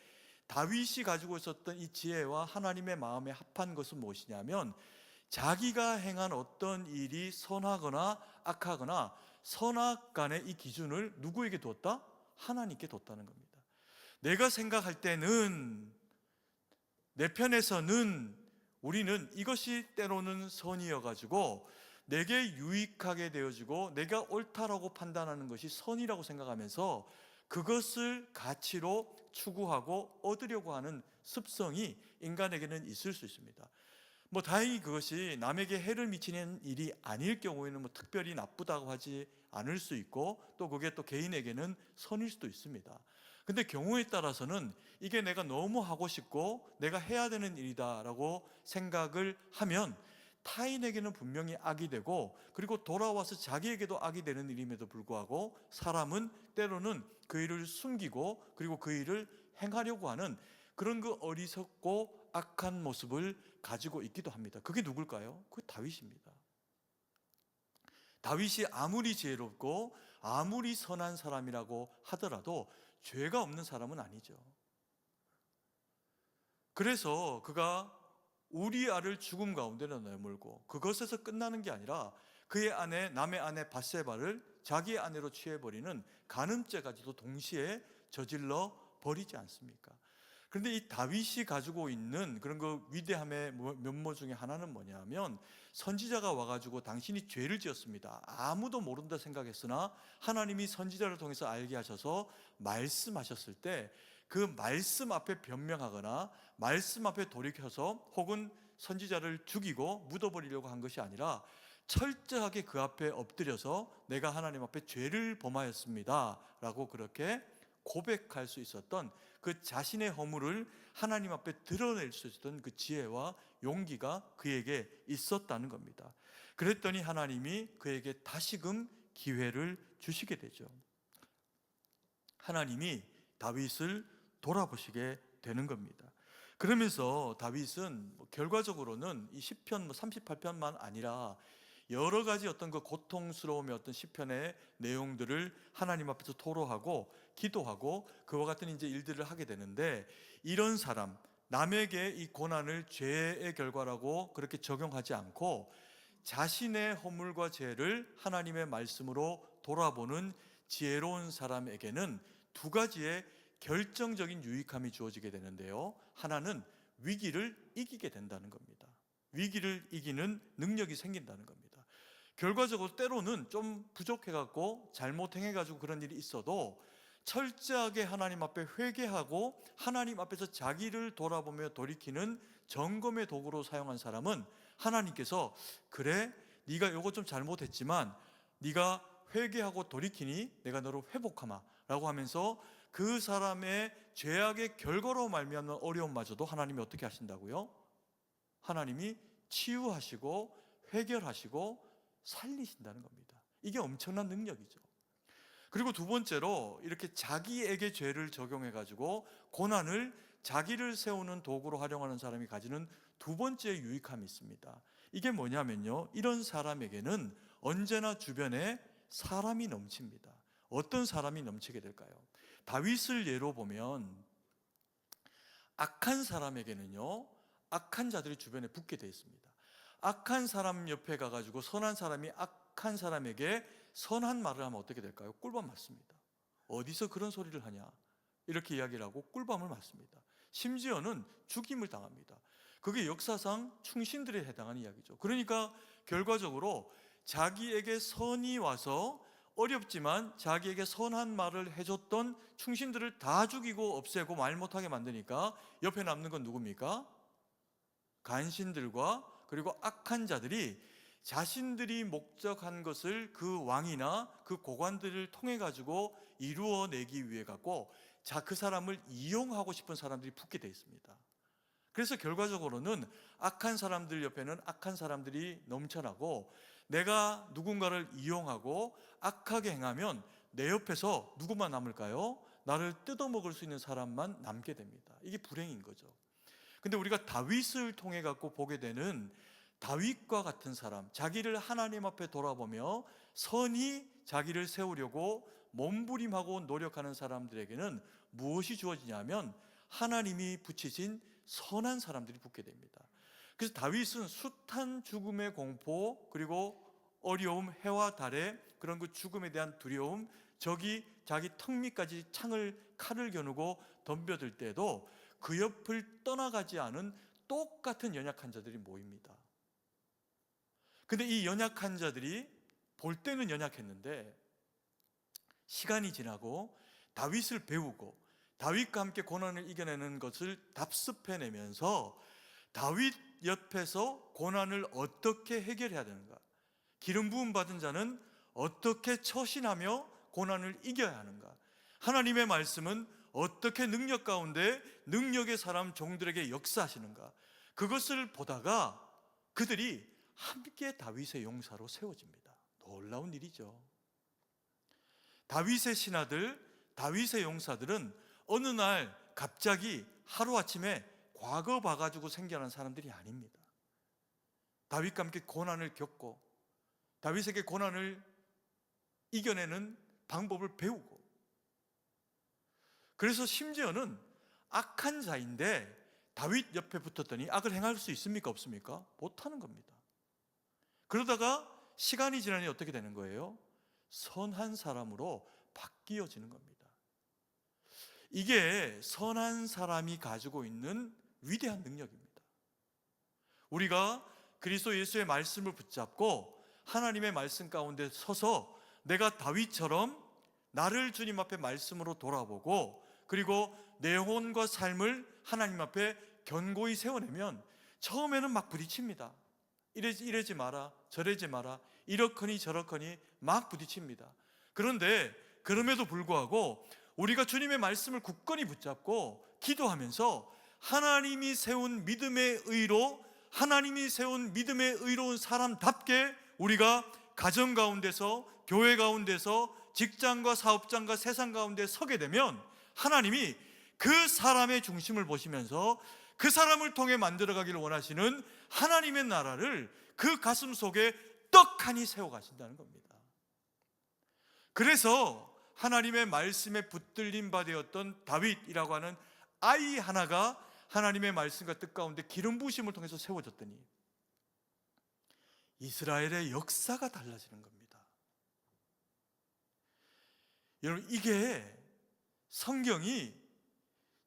다윗이 가지고 있었던 이 지혜와 하나님의 마음에 합한 것은 무엇이냐면, 자기가 행한 어떤 일이 선하거나 악하거나 선악 간의 이 기준을 누구에게 뒀다? 하나님께 뒀다는 겁니다. 내가 생각할 때는, 내 편에서는, 우리는 이것이 때로는 선이어가지고 내게 유익하게 되어지고 내가 옳다라고 판단하는 것이 선이라고 생각하면서 그것을 가치로 추구하고 얻으려고 하는 습성이 인간에게는 있을 수 있습니다. 다행히 그것이 남에게 해를 미치는 일이 아닐 경우에는 특별히 나쁘다고 하지 않을 수 있고, 또 그게 또 개인에게는 선일 수도 있습니다. 근데 경우에 따라서는 이게 내가 너무 하고 싶고 내가 해야 되는 일이다라고 생각을 하면 타인에게는 분명히 악이 되고, 그리고 돌아와서 자기에게도 악이 되는 일임에도 불구하고 사람은 때로는 그 일을 숨기고 그리고 그 일을 행하려고 하는 그런 그 어리석고 악한 모습을 가지고 있기도 합니다. 그게 누굴까요? 그게 다윗입니다. 다윗이 아무리 지혜롭고 아무리 선한 사람이라고 하더라도 죄가 없는 사람은 아니죠. 그래서 그가 우리아를 죽음 가운데로 내몰고 그것에서 끝나는 게 아니라 그의 아내, 남의 아내 밧세바를 자기의 아내로 취해버리는 간음죄까지도 동시에 저질러 버리지 않습니까? 그런데 이 다윗이 가지고 있는 그런 그 위대함의 면모 중에 하나는 뭐냐면, 선지자가 와가지고 당신이 죄를 지었습니다, 아무도 모른다 생각했으나 하나님이 선지자를 통해서 알게 하셔서 말씀하셨을 때 그 말씀 앞에 변명하거나 말씀 앞에 돌이켜서 혹은 선지자를 죽이고 묻어버리려고 한 것이 아니라 철저하게 그 앞에 엎드려서 내가 하나님 앞에 죄를 범하였습니다 라고 그렇게 고백할 수 있었던, 그 자신의 허물을 하나님 앞에 드러낼 수 있었던 그 지혜와 용기가 그에게 있었다는 겁니다. 그랬더니 하나님이 그에게 다시금 기회를 주시게 되죠. 하나님이 다윗을 돌아보시게 되는 겁니다. 그러면서 다윗은 결과적으로는 이 시편 38편만 아니라 여러 가지 어떤 그 고통스러움의 어떤 시편의 내용들을 하나님 앞에서 토로하고 기도하고 그와 같은 이제 일들을 하게 되는데, 이런 사람, 남에게 이 고난을 죄의 결과라고 그렇게 적용하지 않고 자신의 허물과 죄를 하나님의 말씀으로 돌아보는 지혜로운 사람에게는 두 가지의 결정적인 유익함이 주어지게 되는데요. 하나는 위기를 이기게 된다는 겁니다. 위기를 이기는 능력이 생긴다는 겁니다. 결과적으로 때로는 좀 부족해갖고 잘못 행해가지고 그런 일이 있어도 철저하게 하나님 앞에 회개하고 하나님 앞에서 자기를 돌아보며 돌이키는 점검의 도구로 사용한 사람은 하나님께서 그래 네가 요거 좀 잘못했지만 네가 회개하고 돌이키니 내가 너를 회복하마 라고 하면서 그 사람의 죄악의 결과로 말미암는 어려움마저도 하나님이 어떻게 하신다고요? 하나님이 치유하시고 해결하시고 살리신다는 겁니다. 이게 엄청난 능력이죠. 그리고 두 번째로 이렇게 자기에게 죄를 적용해 가지고 고난을 자기를 세우는 도구로 활용하는 사람이 가지는 두 번째 유익함이 있습니다. 이게 뭐냐면요, 이런 사람에게는 언제나 주변에 사람이 넘칩니다. 어떤 사람이 넘치게 될까요? 다윗을 예로 보면 악한 사람에게는요, 악한 자들이 주변에 붙게 되어 있습니다. 악한 사람 옆에 가가지고 선한 사람이 악한 사람에게 선한 말을 하면 어떻게 될까요? 꿀밤 맞습니다. 어디서 그런 소리를 하냐? 이렇게 이야기를 하고 꿀밤을 맞습니다. 심지어는 죽임을 당합니다. 그게 역사상 충신들에 해당하는 이야기죠. 그러니까 결과적으로 자기에게 선이 와서 어렵지만 자기에게 선한 말을 해줬던 충신들을 다 죽이고 없애고 말 못하게 만드니까 옆에 남는 건 누굽니까? 간신들과 그리고 악한 자들이 자신들이 목적한 것을 그 왕이나 그 고관들을 통해 가지고 이루어내기 위해 갖고 그 사람을 이용하고 싶은 사람들이 붙게 돼 있습니다. 그래서 결과적으로는 악한 사람들 옆에는 악한 사람들이 넘쳐나고 내가 누군가를 이용하고 악하게 행하면 내 옆에서 누구만 남을까요? 나를 뜯어먹을 수 있는 사람만 남게 됩니다. 이게 불행인 거죠. 근데 우리가 다윗을 통해 갖고 보게 되는 다윗과 같은 사람, 자기를 하나님 앞에 돌아보며 선히 자기를 세우려고 몸부림하고 노력하는 사람들에게는 무엇이 주어지냐면 하나님이 붙이신 선한 사람들이 붙게 됩니다. 그래서 다윗은 숱한 죽음의 공포, 그리고 어려움, 해와 달의 그런 그 죽음에 대한 두려움, 적이 자기 턱 밑까지 칼을 겨누고 덤벼들 때도 그 옆을 떠나가지 않은 똑같은 연약한 자들이 모입니다. 근데 이 연약한 자들이 볼 때는 연약했는데 시간이 지나고 다윗을 배우고 다윗과 함께 고난을 이겨내는 것을 답습해내면서 다윗 옆에서 고난을 어떻게 해결해야 되는가, 기름 부음 받은 자는 어떻게 처신하며 고난을 이겨야 하는가, 하나님의 말씀은 어떻게 능력 가운데 능력의 사람 종들에게 역사하시는가, 그것을 보다가 그들이 함께 다윗의 용사로 세워집니다. 놀라운 일이죠. 다윗의 신하들, 다윗의 용사들은 어느 날 갑자기 하루아침에 과거 봐가지고 생겨난 사람들이 아닙니다. 다윗과 함께 고난을 겪고 다윗에게 고난을 이겨내는 방법을 배우고, 그래서 심지어는 악한 자인데 다윗 옆에 붙었더니 악을 행할 수 있습니까? 없습니까? 못하는 겁니다. 그러다가 시간이 지나니 어떻게 되는 거예요? 선한 사람으로 바뀌어지는 겁니다. 이게 선한 사람이 가지고 있는 위대한 능력입니다. 우리가 그리스도 예수의 말씀을 붙잡고 하나님의 말씀 가운데 서서 내가 다윗처럼 나를 주님 앞에 말씀으로 돌아보고 그리고 내 영혼과 삶을 하나님 앞에 견고히 세워내면 처음에는 막 부딪힙니다. 이러지 마라, 저러지 마라, 이렇거니 저렇거니 막 부딪힙니다. 그런데 그럼에도 불구하고 우리가 주님의 말씀을 굳건히 붙잡고 기도하면서 하나님이 세운 믿음의 의로, 하나님이 세운 믿음의 의로운 사람답게 우리가 가정 가운데서, 교회 가운데서, 직장과 사업장과 세상 가운데 서게 되면 하나님이 그 사람의 중심을 보시면서 그 사람을 통해 만들어가기를 원하시는 하나님의 나라를 그 가슴 속에 떡하니 세워가신다는 겁니다. 그래서 하나님의 말씀에 붙들림 바 되었던 다윗이라고 하는 아이 하나가 하나님의 말씀과 뜻 가운데 기름 부으심을 통해서 세워졌더니 이스라엘의 역사가 달라지는 겁니다. 여러분, 이게 성경이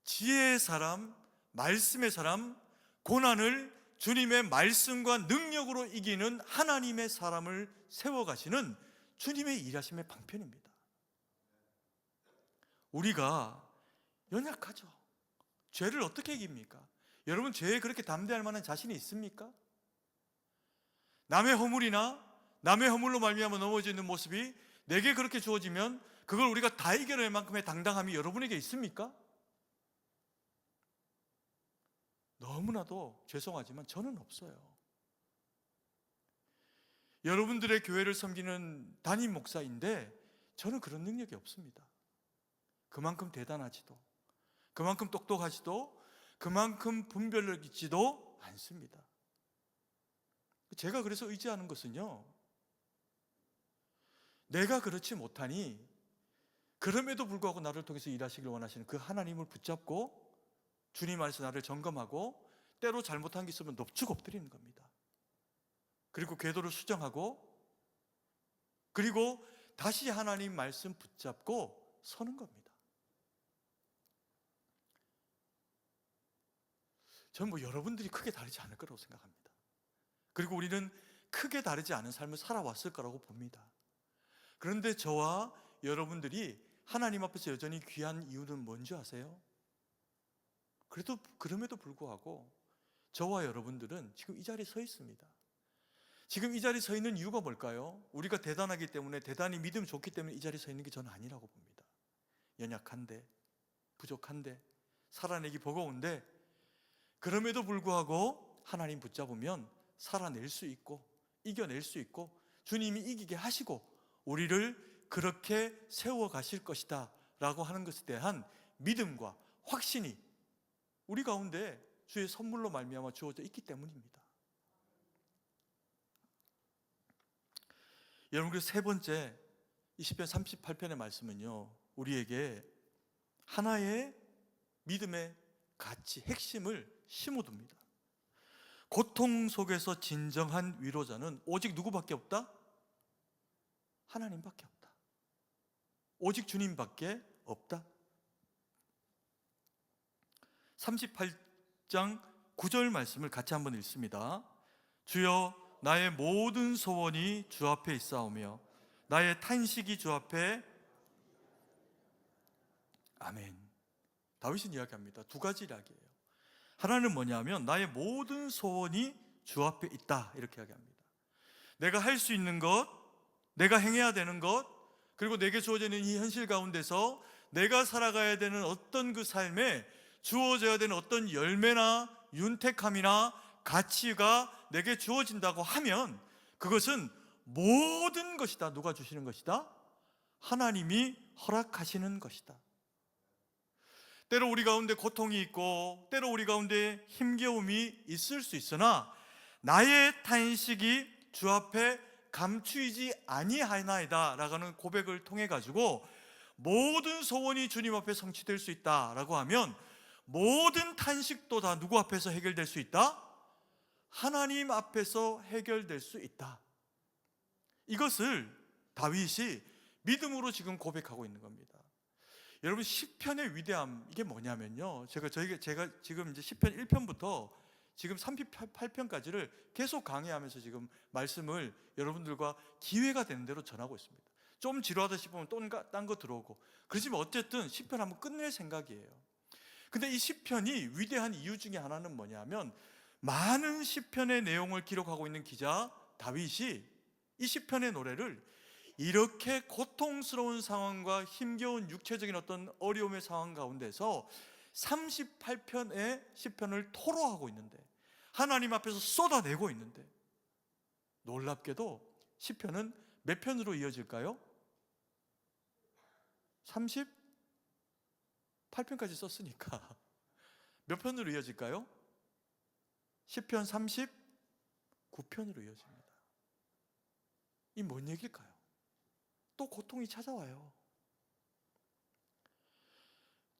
지혜의 사람, 말씀의 사람, 고난을 주님의 말씀과 능력으로 이기는 하나님의 사람을 세워가시는 주님의 일하심의 방편입니다. 우리가 연약하죠. 죄를 어떻게 이깁니까? 여러분, 죄에 그렇게 담대할 만한 자신이 있습니까? 남의 허물이나 남의 허물로 말미암아 넘어지는 모습이 내게 그렇게 주어지면 그걸 우리가 다 이겨낼 만큼의 당당함이 여러분에게 있습니까? 너무나도 죄송하지만 저는 없어요. 여러분들의 교회를 섬기는 담임 목사인데 저는 그런 능력이 없습니다. 그만큼 대단하지도, 그만큼 똑똑하지도, 그만큼 분별력 있지도 않습니다. 제가 그래서 의지하는 것은요, 내가 그렇지 못하니 그럼에도 불구하고 나를 통해서 일하시길 원하시는 그 하나님을 붙잡고 주님 안에서 나를 점검하고 때로 잘못한 게 있으면 넙죽 엎드리는 겁니다. 그리고 궤도를 수정하고 그리고 다시 하나님 말씀 붙잡고 서는 겁니다. 저는 여러분들이 크게 다르지 않을 거라고 생각합니다. 그리고 우리는 크게 다르지 않은 삶을 살아왔을 거라고 봅니다. 그런데 저와 여러분들이 하나님 앞에서 여전히 귀한 이유는 뭔지 아세요? 그럼에도 불구하고 저와 여러분들은 지금 이 자리에 서 있습니다. 지금 이 자리에 서 있는 이유가 뭘까요? 우리가 대단하기 때문에, 대단히 믿음이 좋기 때문에 이 자리에 서 있는 게 저는 아니라고 봅니다. 연약한데, 부족한데, 살아내기 버거운데 그럼에도 불구하고 하나님 붙잡으면 살아낼 수 있고 이겨낼 수 있고 주님이 이기게 하시고 우리를 그렇게 세워가실 것이다 라고 하는 것에 대한 믿음과 확신이 우리 가운데 주의 선물로 말미암아 주어져 있기 때문입니다. 여러분, 그 세 번째 이 시편 38편의 말씀은요, 우리에게 하나의 믿음의 가치, 핵심을 심어둡니다. 고통 속에서 진정한 위로자는 오직 누구밖에 없다? 하나님밖에 없다. 오직 주님밖에 없다. 38장 9절 말씀을 같이 한번 읽습니다. 주여, 나의 모든 소원이 주 앞에 있사오며 나의 탄식이 주 앞에. 아멘. 다윗은 이야기합니다. 두 가지 이야기예요. 하나는 뭐냐면 나의 모든 소원이 주 앞에 있다, 이렇게 이야기합니다. 내가 할 수 있는 것, 내가 행해야 되는 것, 그리고 내게 주어지는 이 현실 가운데서 내가 살아가야 되는 어떤 그 삶에 주어져야 되는 어떤 열매나 윤택함이나 가치가 내게 주어진다고 하면 그것은 모든 것이다. 누가 주시는 것이다? 하나님이 허락하시는 것이다. 때로 우리 가운데 고통이 있고 때로 우리 가운데 힘겨움이 있을 수 있으나 나의 탄식이 주 앞에 감추이지 아니하나이다 라는 고백을 통해 가지고 모든 소원이 주님 앞에 성취될 수 있다라고 하면 모든 탄식도 다 누구 앞에서 해결될 수 있다? 하나님 앞에서 해결될 수 있다. 이것을 다윗이 믿음으로 지금 고백하고 있는 겁니다. 여러분, 시편의 위대함, 이게 뭐냐면요, 제가 지금 이제 시편 1편부터 지금 38편까지를 계속 강의하면서 지금 말씀을 여러분들과 기회가 되는 대로 전하고 있습니다. 좀 지루하다 싶으면 또 딴 거 들어오고, 그렇지만 어쨌든 시편 한번 끝낼 생각이에요. 근데 이 시편이 위대한 이유 중에 하나는 뭐냐면 많은 시편의 내용을 기록하고 있는 기자 다윗이 이 시편의 노래를 이렇게 고통스러운 상황과 힘겨운 육체적인 어떤 어려움의 상황 가운데서 38편의 시편을 토로하고 있는데, 하나님 앞에서 쏟아내고 있는데, 놀랍게도 시편은 몇 편으로 이어질까요? 38편까지 썼으니까 몇 편으로 이어질까요? 시편 39편으로 이어집니다. 이 뭔 얘기일까요? 또 고통이 찾아와요.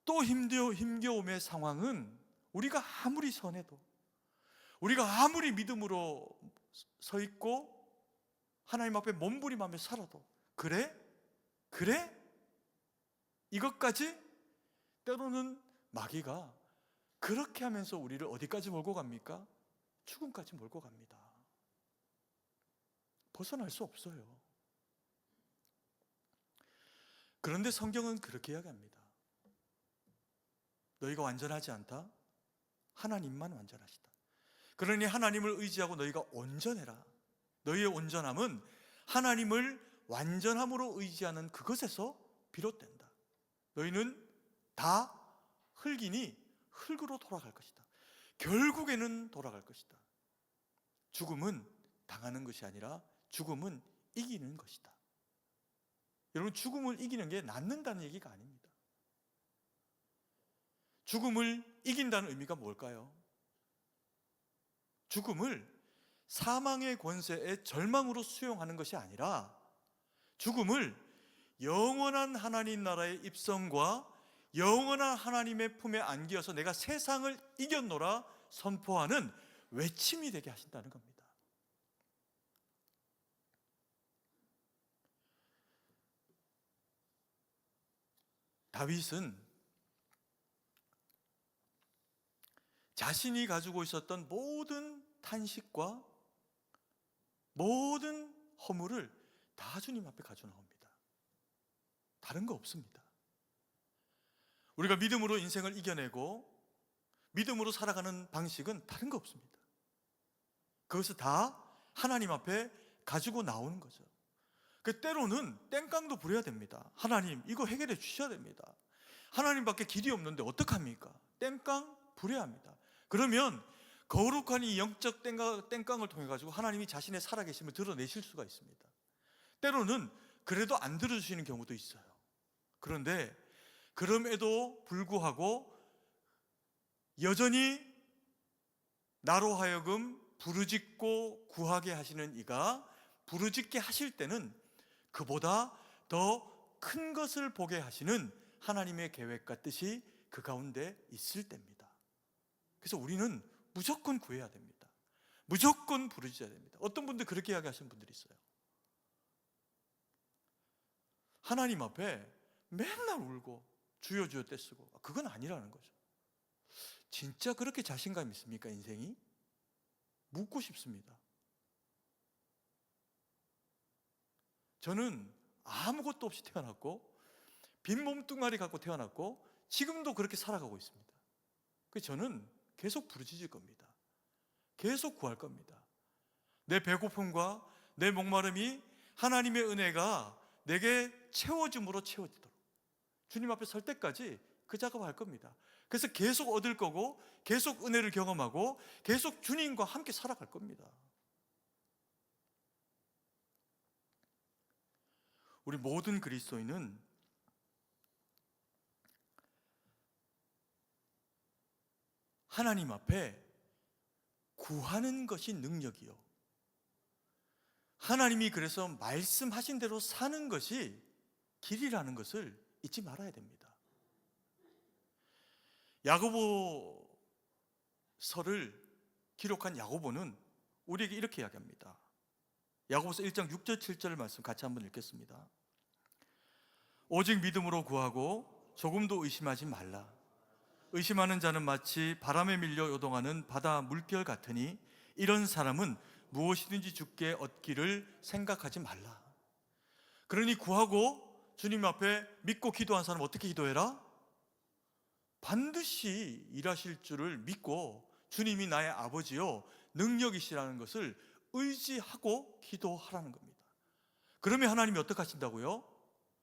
또 힘겨움의 상황은 우리가 아무리 선해도, 우리가 아무리 믿음으로 서 있고 하나님 앞에 몸부림하며 살아도, 그래? 이것까지? 때로는 마귀가 그렇게 하면서 우리를 어디까지 몰고 갑니까? 죽음까지 몰고 갑니다. 벗어날 수 없어요. 그런데 성경은 그렇게 이야기합니다. 너희가 완전하지 않다? 하나님만 완전하시다. 그러니 하나님을 의지하고 너희가 온전해라. 너희의 온전함은 하나님을 완전함으로 의지하는 그것에서 비롯된다. 너희는 다 흙이니 흙으로 돌아갈 것이다. 결국에는 돌아갈 것이다. 죽음은 당하는 것이 아니라 죽음은 이기는 것이다. 여러분, 죽음을 이기는 게 낫는다는 얘기가 아닙니다. 죽음을 이긴다는 의미가 뭘까요? 죽음을 사망의 권세의 절망으로 수용하는 것이 아니라 죽음을 영원한 하나님 나라의 입성과 영원한 하나님의 품에 안기어서 내가 세상을 이겼노라 선포하는 외침이 되게 하신다는 겁니다. 다윗은 자신이 가지고 있었던 모든 탄식과 모든 허물을 다 주님 앞에 가져 나옵니다. 다른 거 없습니다. 우리가 믿음으로 인생을 이겨내고 믿음으로 살아가는 방식은 다른 거 없습니다. 그것을 다 하나님 앞에 가지고 나오는 거죠. 때로는 땡깡도 부려야 됩니다. 하나님, 이거 해결해 주셔야 됩니다. 하나님밖에 길이 없는데 어떡합니까? 땡깡 부려야 합니다. 그러면 거룩한 이 영적 땡깡을 통해 가지고 하나님이 자신의 살아계심을 드러내실 수가 있습니다. 때로는 그래도 안 들어주시는 경우도 있어요. 그런데 그럼에도 불구하고 여전히 나로 하여금 부르짖고 구하게 하시는 이가 부르짖게 하실 때는 그보다 더 큰 것을 보게 하시는 하나님의 계획과 뜻이 그 가운데 있을 때입니다. 그래서 우리는 무조건 구해야 됩니다. 무조건 부르짖어야 됩니다. 어떤 분들 그렇게 이야기하시는 분들이 있어요. 하나님 앞에 맨날 울고 주여 주여 떼쓰고, 그건 아니라는 거죠. 진짜 그렇게 자신감 있습니까? 인생이? 묻고 싶습니다. 저는 아무것도 없이 태어났고 빈 몸뚱아리 갖고 태어났고 지금도 그렇게 살아가고 있습니다. 그래서 저는 계속 부르짖을 겁니다. 계속 구할 겁니다. 내 배고픔과 내 목마름이 하나님의 은혜가 내게 채워줌으로 채워지도록 주님 앞에 설 때까지 그 작업을 할 겁니다. 그래서 계속 얻을 거고 계속 은혜를 경험하고 계속 주님과 함께 살아갈 겁니다. 우리 모든 그리스도인은 하나님 앞에 구하는 것이 능력이요, 하나님이 그래서 말씀하신 대로 사는 것이 길이라는 것을 잊지 말아야 됩니다. 야고보서를 기록한 야고보는 우리에게 이렇게 이야기합니다. 야고보서 1장 6절 7절 말씀 같이 한번 읽겠습니다. 오직 믿음으로 구하고 조금도 의심하지 말라. 의심하는 자는 마치 바람에 밀려 요동하는 바다 물결 같으니 이런 사람은 무엇이든지 주께 얻기를 생각하지 말라. 그러니 구하고 주님 앞에 믿고 기도한 사람은 어떻게 기도해라? 반드시 일하실 줄을 믿고 주님이 나의 아버지요 능력이시라는 것을 의지하고 기도하라는 겁니다. 그러면 하나님이 어떻게 하신다고요?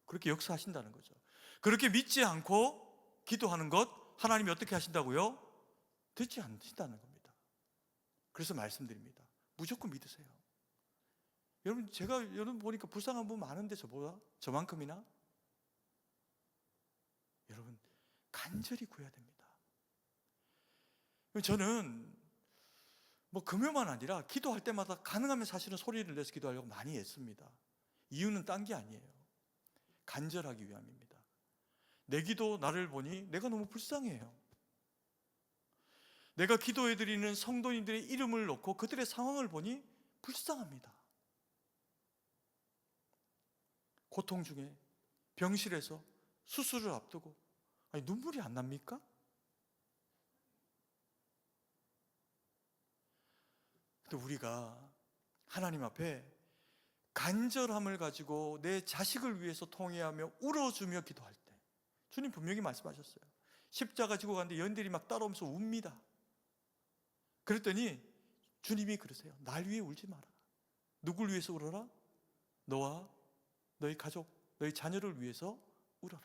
그렇게 역사하신다는 거죠. 그렇게 믿지 않고 기도하는 것 하나님이 어떻게 하신다고요? 듣지 않으신다는 겁니다. 그래서 말씀드립니다. 무조건 믿으세요. 여러분, 제가 여러분 보니까 불쌍한 분 많은데 저보다 저만큼이나 여러분 간절히 구해야 됩니다. 저는 금요만 아니라 기도할 때마다 가능하면 사실은 소리를 내서 기도하려고 많이 애씁니다. 이유는 딴 게 아니에요. 간절하기 위함입니다. 내 기도 나를 보니 내가 너무 불쌍해요. 내가 기도해드리는 성도님들의 이름을 놓고 그들의 상황을 보니 불쌍합니다. 고통 중에 병실에서 수술을 앞두고 눈물이 안 납니까? 근데 우리가 하나님 앞에 간절함을 가지고 내 자식을 위해서 통회하며 울어주며 기도할 때, 주님 분명히 말씀하셨어요. 십자가 지고 가는데 연들이 막 따라오면서 웁니다. 그랬더니 주님이 그러세요. 날 위해 울지 마라. 누굴 위해서 울어라? 너와 너희 가족, 너희 자녀를 위해서 울어라.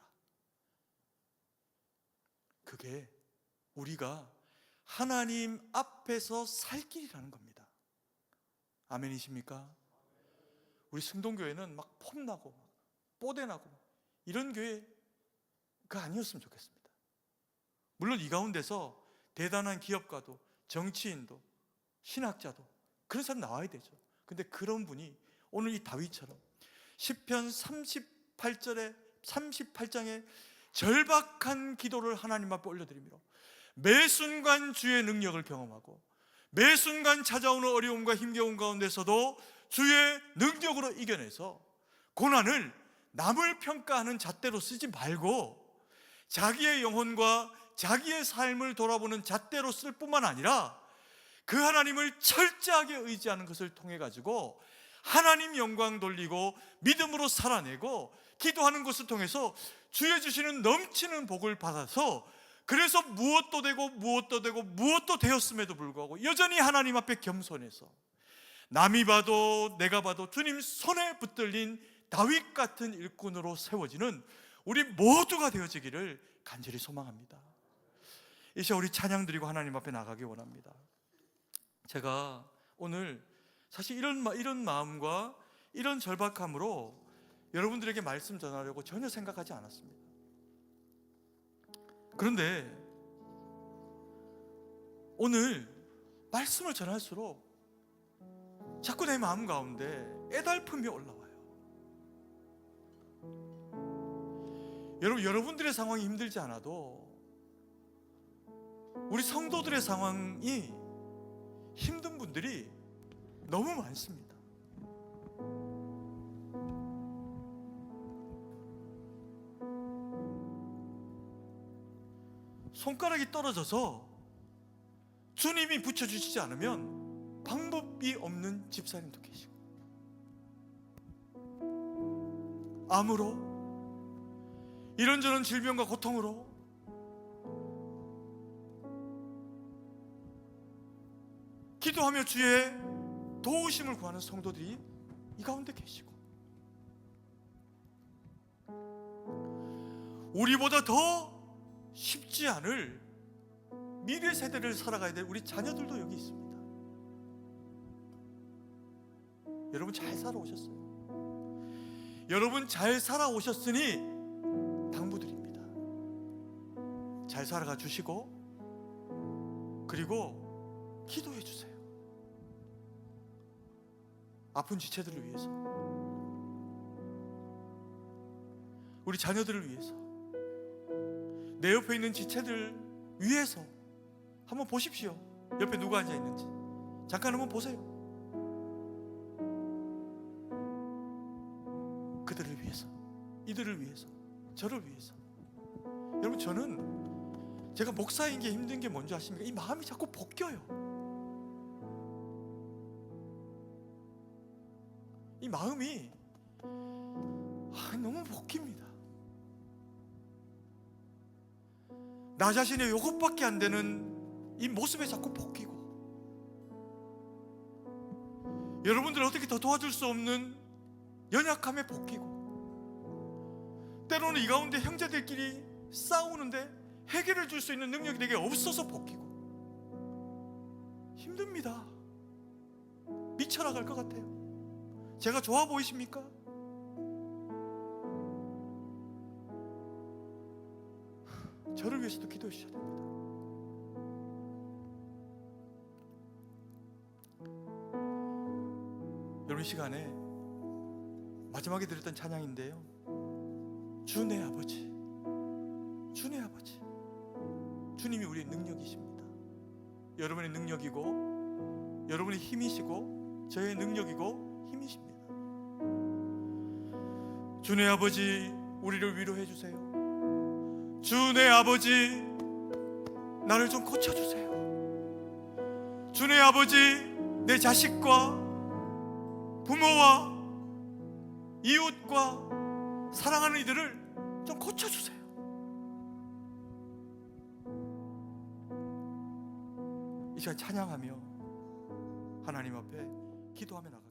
그게 우리가 하나님 앞에서 살 길이라는 겁니다. 아멘이십니까? 우리 승동교회는 막 폼나고 뽀대나고 이런 교회가 아니었으면 좋겠습니다. 물론 이 가운데서 대단한 기업가도 정치인도 신학자도 그런 사람 나와야 되죠. 근데 그런 분이 오늘 이 다윗처럼 시편 38장의 절박한 기도를 하나님 앞에 올려드리며 매 순간 주의 능력을 경험하고 매 순간 찾아오는 어려움과 힘겨움 가운데서도 주의 능력으로 이겨내서 고난을 남을 평가하는 잣대로 쓰지 말고 자기의 영혼과 자기의 삶을 돌아보는 잣대로 쓸 뿐만 아니라 그 하나님을 철저하게 의지하는 것을 통해 가지고 하나님 영광 돌리고 믿음으로 살아내고 기도하는 것을 통해서 주의 주시는 넘치는 복을 받아서 그래서 무엇도 되고 되었음에도 불구하고 여전히 하나님 앞에 겸손해서 남이 봐도 내가 봐도 주님 손에 붙들린 다윗 같은 일꾼으로 세워지는 우리 모두가 되어지기를 간절히 소망합니다. 이 시간 우리 찬양 드리고 하나님 앞에 나가기 원합니다. 제가 오늘 사실 이런 마음과 이런 절박함으로 여러분들에게 말씀 전하려고 전혀 생각하지 않았습니다. 그런데 오늘 말씀을 전할수록 자꾸 내 마음 가운데 애달픔이 올라와요. 여러분들의 상황이 힘들지 않아도 우리 성도들의 상황이 힘든 분들이 너무 많습니다. 손가락이 떨어져서 주님이 붙여주시지 않으면 방법이 없는 집사님도 계시고, 암으로 이런저런 질병과 고통으로 기도하며 주의 도우심을 구하는 성도들이 이 가운데 계시고, 우리보다 더 쉽지 않을 미래 세대를 살아가야 될 우리 자녀들도 여기 있습니다. 여러분 잘 살아오셨어요. 여러분 잘 살아오셨으니 당부드립니다. 잘 살아가 주시고 그리고 기도해 주세요. 아픈 지체들을 위해서, 우리 자녀들을 위해서, 내 옆에 있는 지체들 위해서 한번 보십시오. 옆에 누가 앉아 있는지 잠깐 한번 보세요. 그들을 위해서, 이들을 위해서, 저를 위해서. 여러분, 저는 제가 목사인 게 힘든 게 뭔지 아십니까? 이 마음이 자꾸 벗겨요. 이 마음이 너무 벗깁니다. 나 자신의 이것밖에 안 되는 이 모습에 자꾸 벗기고, 여러분들 어떻게 더 도와줄 수 없는 연약함에 벗기고, 때로는 이 가운데 형제들끼리 싸우는데 해결을 줄 수 있는 능력이 내게 없어서 벗기고, 힘듭니다. 미쳐나갈 것 같아요. 제가 좋아 보이십니까? 저를 위해서도 기도해 주셔야 됩니다. 여러분, 이 시간에 마지막에 드렸던 찬양인데요, 주 내 아버지, 주 내 아버지, 주님이 우리의 능력이십니다. 여러분의 능력이고 여러분의 힘이시고 저의 능력이고 힘이십니다. 주의 아버지, 우리를 위로해 주세요. 주의 아버지, 나를 좀 고쳐주세요. 주의 아버지, 내 자식과 부모와 이웃과 사랑하는 이들을 좀 고쳐주세요. 이 시간 찬양하며 하나님 앞에 기도하며 나가